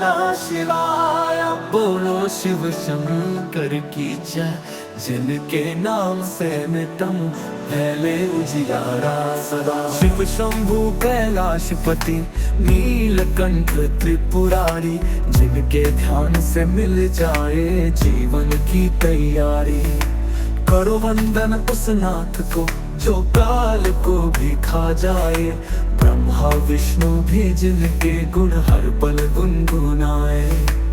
नमः शिवाय। बोलो शिव शंकर की जय, जिनके नाम से नितम फैले उजियारा सदा। शिव शंभु कैलाशपति नीलकंठ त्रिपुरारी, जिनके ध्यान से मिल जाए जीवन की तैयारी। करो वंदन उस नाथ को जो काल को भी खा जाए, ब्रह्मा विष्णु भी जिनके गुण हर पल गुनगुनाए।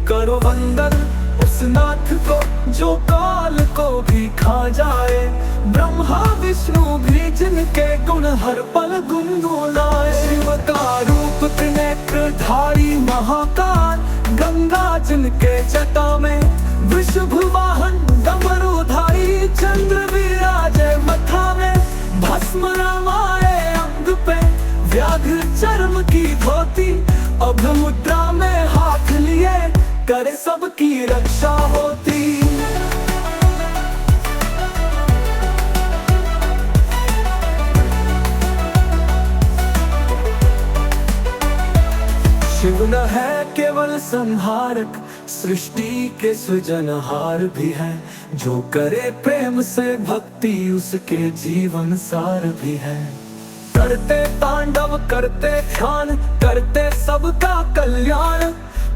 करो वंदन उस नाथ को जो काल को भी खा जाए, ब्रह्मा विष्णु भी जिनके गुण हर पल गुनगुनाए। शिव का रूप त्रिनेत्रधारी महाकाल, गंगा जिनके जटा में वृषभ वाहन डमरूधारी, चंद्र विराजे मथा में भस्म रमाए अंग पे, व्याघ्र चर्म की धोती अभ मुद्रा में हाथ लिए, करे सबकी रक्षा होती। शिव न है केवल संहारक, सृष्टि के सृजनहार भी है। जो करे प्रेम से भक्ति उसके जीवन सार भी है। करते तांडव करते ध्यान, करते सबका कल्याण,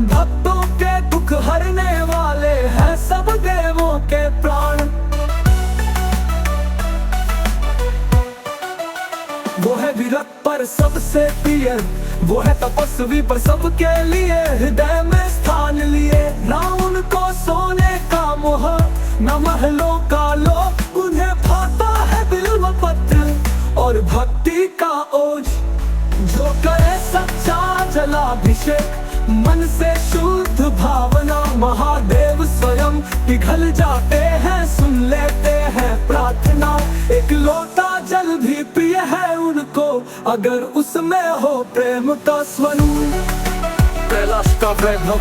भक्तों के दुख हरने वाले हैं सब देवों के प्राण। वो है विरक्त पर सबसे प्रिय, वो है तपस्वी पर सबके लिए हृदय में स्थान लिए। ना उनको सोने का मोह न महलों का लोभ, उन्हें भाता है बिल्व पत्र और भक्ति का ओज। जो करे सच्चा जलाभिषेक मन से शुद्ध भावना, महादेव स्वयं पिघल जाते हैं, सुन लेते हैं प्रार्थना। एक लोटा जल भी प्रिय है उनको, अगर उसमें हो प्रेम का स्वरूप। कैलाश का वैभव,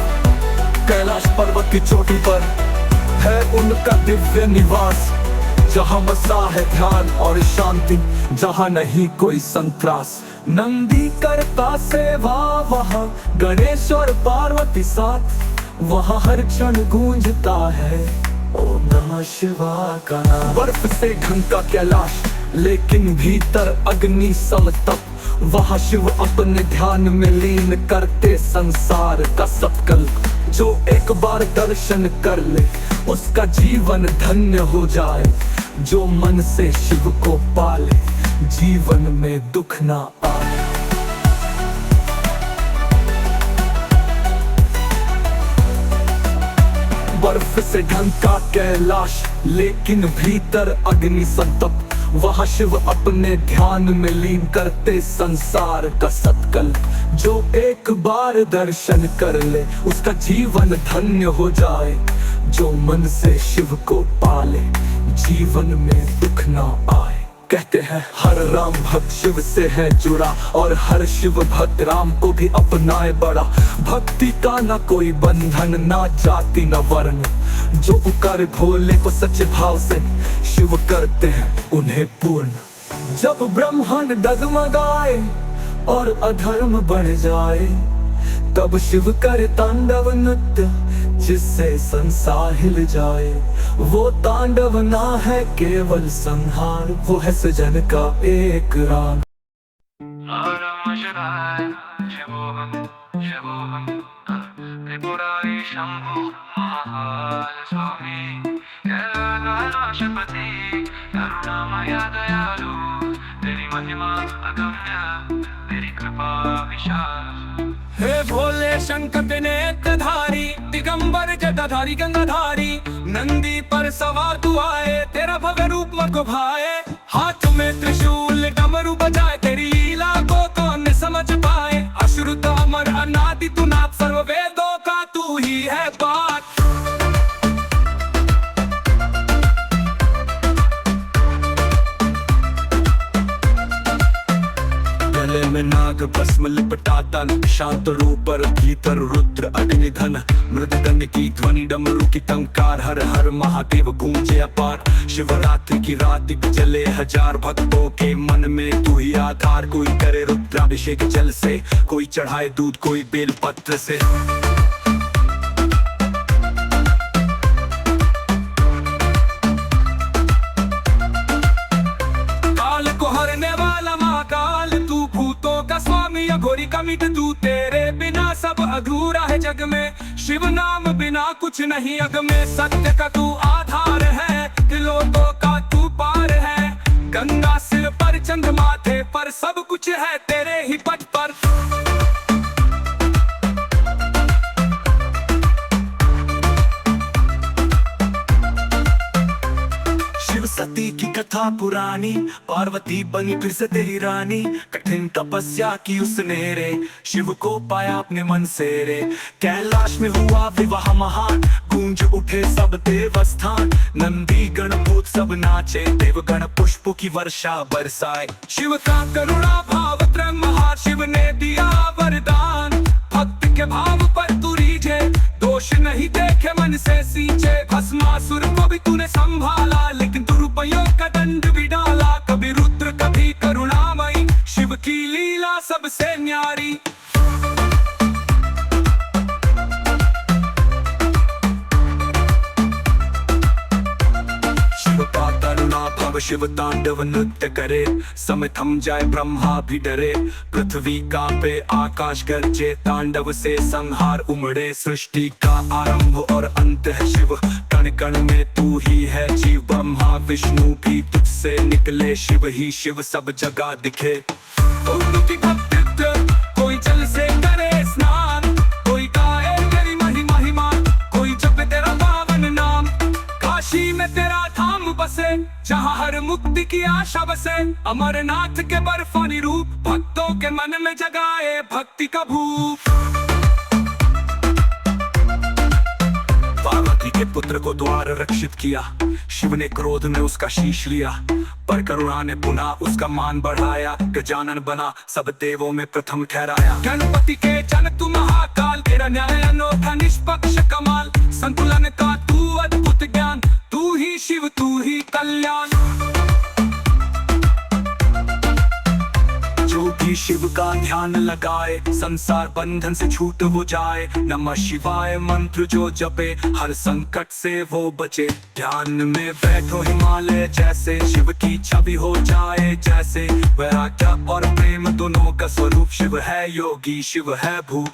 कैलाश पर्वत की चोटी पर है उनका दिव्य निवास, जहाँ बसा है ध्यान और शांति, जहाँ नहीं कोई संत्रास। नंदी करता सेवा वहाँ, गणेश और पार्वती साथ, वहाँ हर क्षण गूंजता है ओम नमः शिवाय का नाम। बर्फ से ढंका कैलाश लेकिन भीतर अग्नि समतप, वहाँ शिव अपने ध्यान में लीन करते संसार का संकल्प। जो एक बार दर्शन कर ले उसका जीवन धन्य हो जाए, जो मन से शिव को पाले जीवन में दुख ना आए। बर्फ से ढंका कैलाश लेकिन भीतर अग्नि संतप्त, वहाँ शिव अपने ध्यान में लीन करते संसार का संकल्प। जो एक बार दर्शन कर ले उसका जीवन धन्य हो जाए, जो मन से शिव को पाले जीवन में दुख ना आए। कहते हैं हर राम भक्त शिव से है जुड़ा, और हर शिव भक्त राम को भी अपनाए बड़ा। भक्ति का ना कोई बंधन, ना जाति ना वर्ण, जो पुकारे भोले को सच्चे भाव से शिव करते हैं उन्हें पूर्ण। जब ब्रह्मांड डगमगाए और अधर्म बढ़ जाए, तब शिव करे तांडव नृत्य जिससे संसार हिल जाए। वो तांडव ना है केवल संहार, वो है सृजन का एक राग। त्रिपुरारी शंभु महाकाल स्वामी, कैलाशपति करुणामय दयालु, तेरी महिमा अगम्य, तेरी कृपा विशाल। हे भोले शंकर नेत्रधारी, दिगंबर जटाधारी गंगाधारी, नंदी पर सवार तू आए, तेरा भव्य रूप मन को भाए। हाथ में त्रिशूल डमरू बजाए, तेरी लीला को कौन न समझ पाए। अश्रुत अमर अनादि तू नाथ, सर्व वेदों का तू ही है बात। गले में नाग भस्म लिपटाता, शांत रूप पर भीतर रुद्र अग्निधन, मृदंग की ध्वनि डमरू की टंकार, हर हर महादेव गूंजे अपार। शिवरात्रि की रात जले हजार भक्तों के मन में तू ही आधार। कोई करे रुद्राभिषेक जल से, कोई चढ़ाए दूध, कोई बेल पत्र से। अमित तू, तेरे बिना सब अधूरा है जग में। शिव नाम बिना कुछ नहीं अग में, सत्य का तू आधार है, त्रिलोकों का तू पार है। गंगा सिर पर, चंद माथे पर, सब कुछ है तेरे ही पद पर। शिव सती की कथा पुरानी, पार्वती बनी फिर से तेरी रानी। कठिन तपस्या की उसने रे, शिव को पाया अपने मन से रे। कैलाश में हुआ विवाह महान, गूंज उठे सब देवस्थान। नंदी गण भूत सब नाचे, देवगण पुष्पों की वर्षा बरसाए। शिव का करुणा भाव महान, शिव ने दिया वरदान। भक्त के भाव पर तू रीझे, दोष नहीं देखे मन से सींचे। भस्मासुर को भी तूने संभाला, लेकिन दुरुपयोग का दंड भी डाला। कभी रुद्र कभी करुणामयी, शिव की लीला सबसे न्यारी। शिव का करुणा भाव, शिव तांडव नृत्य करे। समय थम जाए ब्रह्मा भी डरे, पृथ्वी कांपे आकाश गरजे। तांडव से संहार उमड़े, सृष्टि का आरंभ और अंत है शिव। कण कण में तू ही है जीव, ब्रह्मा विष्णु भी तुझसे निकले। शिव ही शिव सब जगह दिखे। उनकी भक्ति कोई जल से करे स्नान, कोई गाए तेरी महिमा, कोई जपे तेरा पावन नाम। काशी में तेरा धाम बसे, जहाँ हर मुक्ति की आशा बसे। अमरनाथ के बर्फानी रूप, भक्तों के मन में जगाए भक्ति का भूप। पार्वती के पुत्र को द्वार रक्षित किया, शिव ने क्रोध में उसका शीश लिया। पर करुणा ने पुनः उसका मान बढ़ाया, गजानन बना सब देवों में प्रथम ठहराया। गणपति के जन तू महाकाल, तेरा न्याय अनोखा निष्पक्ष कमाल। संतुलन का तू अद्भुत ज्ञान, तू ही शिव तू ही कल्याण। जो भी शिव का ध्यान लगाए, संसार बंधन से छूट हो जाए। नमः शिवाय मंत्र जो जपे, हर संकट से वो बचे। ध्यान में बैठो हिमालय जैसे, शिव की छवि हो जाए जैसे। वैराग्य और प्रेम दोनों का स्वरूप, शिव है योगी शिव है भूप।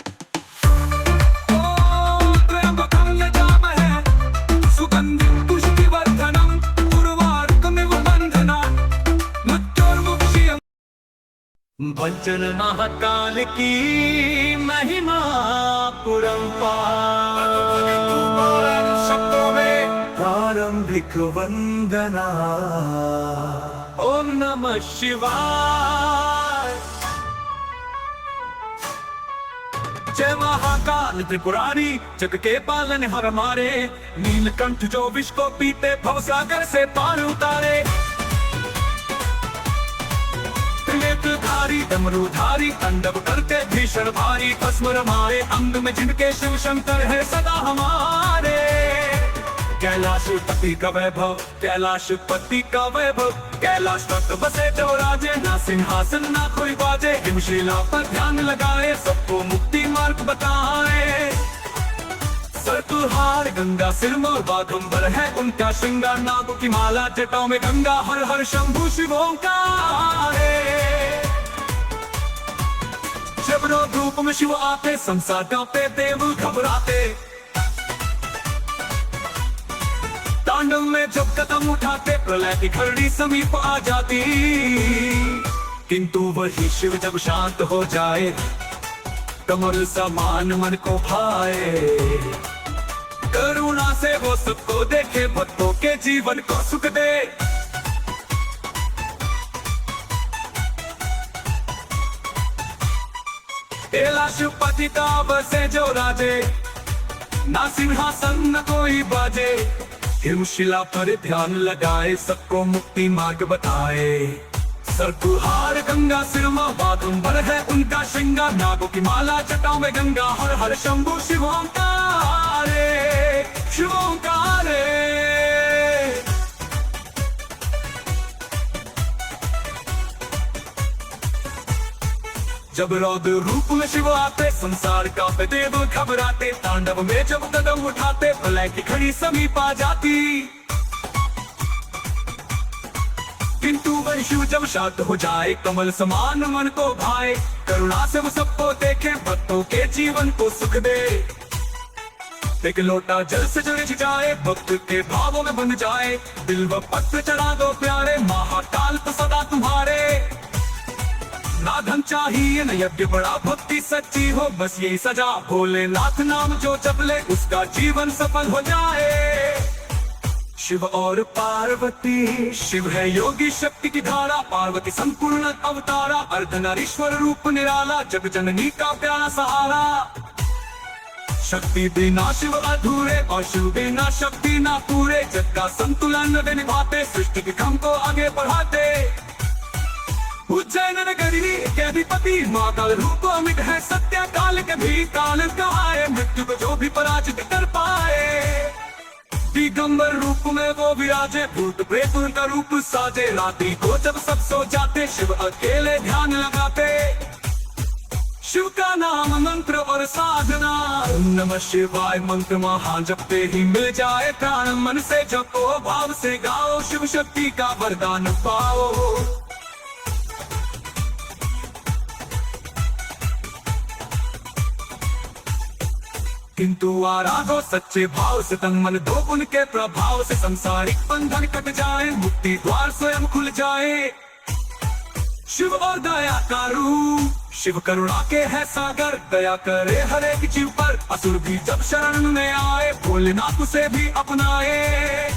सुगंधित पुष्टिवर्धनम, उर्वारुकमिव बंधनात्, मृत्योर्मुक्षीयम्। भजन महाकाल की महिमा पुरंपार। शब्दों में प्रारंभिक वंदना, ओम नमः शिवाय। जय महाकाल त्रिपुरारी, जग के पालन हर हमारे। नीलकंठ जो विष को पीते, भवसागर से पार उतारे। त्रिनेत्रधारी डमरूधारी, तांडव करते भीषण भारी। भस्म रमाए अंग में जिनके, शिव शंकर है सदा हमारे। कैलाशपति का वैभव, कैलाशपति का वैभव। कैलाश तक बसे जो राजे, ना सिंहासन ना कोई बाजे। हिमशिला पर ध्यान लगाए, सबको मुक्ति मार्ग बताए। सरतुहार गंगा सिर मोर, बाघंबर है उनका श्रृंगार। नागों की माला जटाओं में गंगा, हर हर शंभु शिव ओंकार। जब रोग रूप में शिव आते, संसार कांपे देव घबराते। तांडव में जब कदम उठाते, प्रलय की घड़ी समीप आ जाती। किंतु वही शिव जब शांत हो जाए, कमल समान मन को भाए। करुणा से वो सबको देखे, भक्तों के जीवन को सुख दे। कैलाशपति का बसे जो राजे, ना सिंहासन न कोई बाजे। हिमशिला पर ध्यान लगाए, सबको मुक्ति मार्ग बताए। सरतुहार गंगा सिर में, बाघंबर है उनका श्रृंगार। नागों की माला जटाओं में गंगा, हर हर शंभु शिव ओंकार। शिव ओंकार। जब रौद्र रूप में शिव आते, संसार का देव घबराते। तांडव में जब कदम उठाते, प्रलय की घड़ी समीप आ जाती। किंतु वह शिव जब शांत हो जाए, कमल समान मन को भाए, करुणा से वो सबको देखे, भक्तों के जीवन को सुख दे। एक लोटा जल से जुड़ जाए, भक्त के भावों में बन जाए, दिल व पत्र चढ़ा दो प्यारे, महाकाल तो सदा तुम्हारे। ना धन चाहिए न यज्ञ बड़ा, भक्ति सच्ची हो बस यही सजा, भोलेनाथ नाम जो जप ले उसका जीवन सफल हो जाए। शिव और पार्वती, शिव है योगी शक्ति की धारा, पार्वती संपूर्ण अवतारा, अर्धनारीश्वर रूप निराला, जग जननी का प्यारा सहारा। शक्ति बिना शिव अधूरे और शिव बिना शक्ति ना पूरे, जग का संतुलन वे निभाते, सृष्टि के क्रम को आगे बढ़ाते। उज्जैन नगरी के अधिपति, महाकाल रूप अमिट है, सत्य काल के भी काल कहाए, मृत्यु को जो भी पराजित कर पाए। दिगंबर रूप में वो विराजे, भूत प्रेत उनका रूप साजे, रात्रि को जब सब सो जाते, शिव अकेले ध्यान लगाते। शिव का नाम मंत्र और साधना, नमः शिवाय मंत्र महा जपते ही मिल जाए प्राण, मन से जपो भाव से गाओ, शिव शक्ति का वरदान पाओ। किंतु आराधो सच्चे भाव से, तन मन दो उनके प्रभाव से, संसारिक बंधन कट जाए, मुक्ति द्वार स्वयं खुल जाए। शिव और दया का रूप, शिव करुणा के है सागर, दया करे हर एक जीव पर, असुर भी जब शरण में आए, भोलेनाथ उसे भी अपनाए।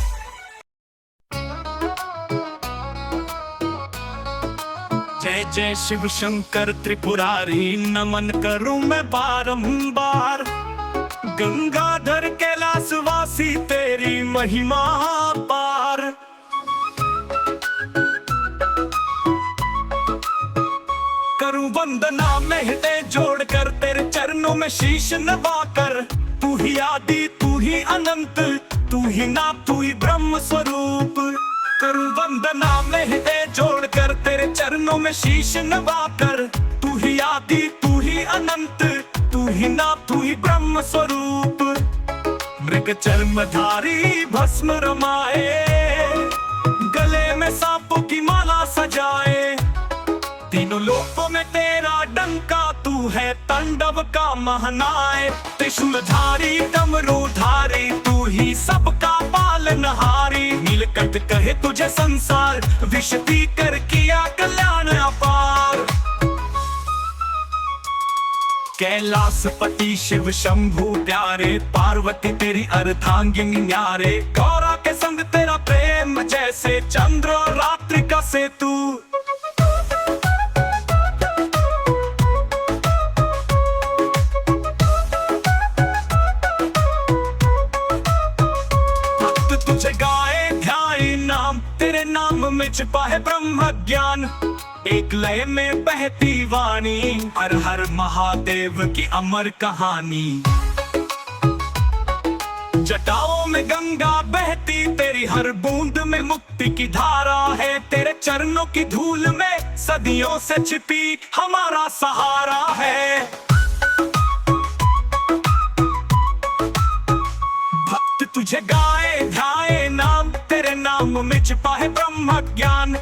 जय जय शिव शंकर त्रिपुरारी, नमन करूं मैं बारंबार, गंगाधर कैलाशवासी तेरी महिमा पार। करूं वंदना में हृदय जोड़कर, तेरे चरणों में शीश नवाकर, तू ही आदि तू ही अनंत, तू ही नाम तू ही ब्रह्म स्वरूप। करूं वंदना में हृदय जोड़कर, तेरे चरणों में शीश नवाकर, तू ही आदि तू ही अनंत, तू ही नाम तू ही ब्रह्म स्वरूप। मृग चर्मधारी भस्म रमाए, गले में सांपों की माला सजाए, तीनों लोकों में तेरा डंका, तू है तांडव का महनाए। त्रिशूलधारी डमरूधारी, तू ही सबका पालनहारी, नीलकंठ कहे तुझे संसार, विष पीकर किया कल्याण अपार। कैलाशपति शिव शंभु प्यारे, पार्वती तेरी अर्धांगिनी न्यारे, गौरा के संग तेरा प्रेम जैसे चंद्र और रात्रि का सेतु। भक्त तुझे गाए ध्याए नाम, तेरे नाम में छिपा है ब्रह्म ज्ञान, एक लय में बहती वाणी, हर हर महादेव की अमर कहानी। जटाओं में गंगा बहती, तेरी हर बूंद में मुक्ति की धारा है, तेरे चरणों की धूल में सदियों से छिपी हमारा सहारा है। भक्त तुझे गाए ध्याए नाम, तेरे नाम में छिपा है ब्रह्म ज्ञान,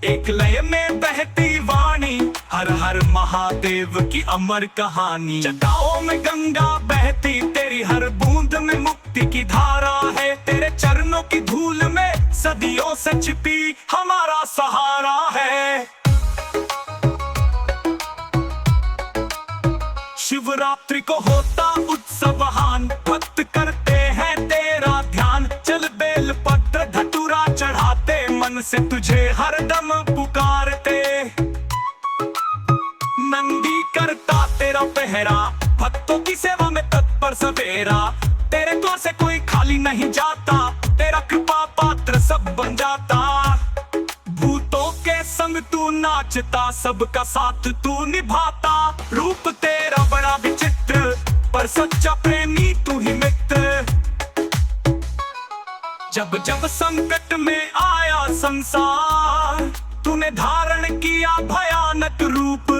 एक लय में बहती वाणी, हर हर महादेव की अमर कहानी। जटाओं में गंगा बहती, तेरी हर बूंद में मुक्ति की धारा है, तेरे चरणों की धूल में सदियों से छिपी हमारा सहारा है। शिवरात्रि को होता उत्सवहान, भक्त करते हैं तेरा ध्यान, चल बेल पत्र धतूरा चढ़ाते, मन से तुझे हरदम पुकारते। नंदी करता तेरा पहरा, भक्तों की सेवा में तत्पर सवेरा, तेरे द्वार से कोई खाली नहीं जाता, तेरा कृपा पात्र सब बन जाता। भूतों के संग तू नाचता, सबका साथ तू निभाता, रूप तेरा बड़ा विचित्र, पर सच्चा प्रेमी तू ही मित्र। जब जब संकट में आया संसार, तूने धारण किया भयानक रूप,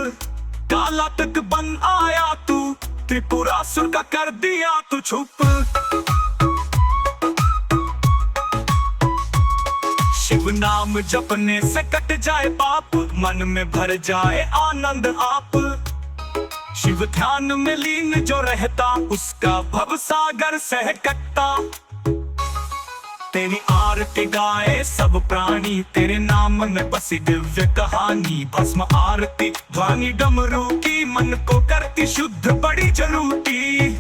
काला तक बन आया तू, त्रिपुरासुर का कर दिया तू छुप। शिव शिव नाम जपने से कट जाए पाप, मन में भर जाए आनंद आप। शिव ध्यान में लीन जो रहता, उसका भव सागर सह कटता। तेरी आरती गाए सब प्राणी, तेरे नाम में बसी दिव्य कहानी। भस्म आरती ध्वनि डमरू की, मन को करती शुद्ध बड़ी जरूरी।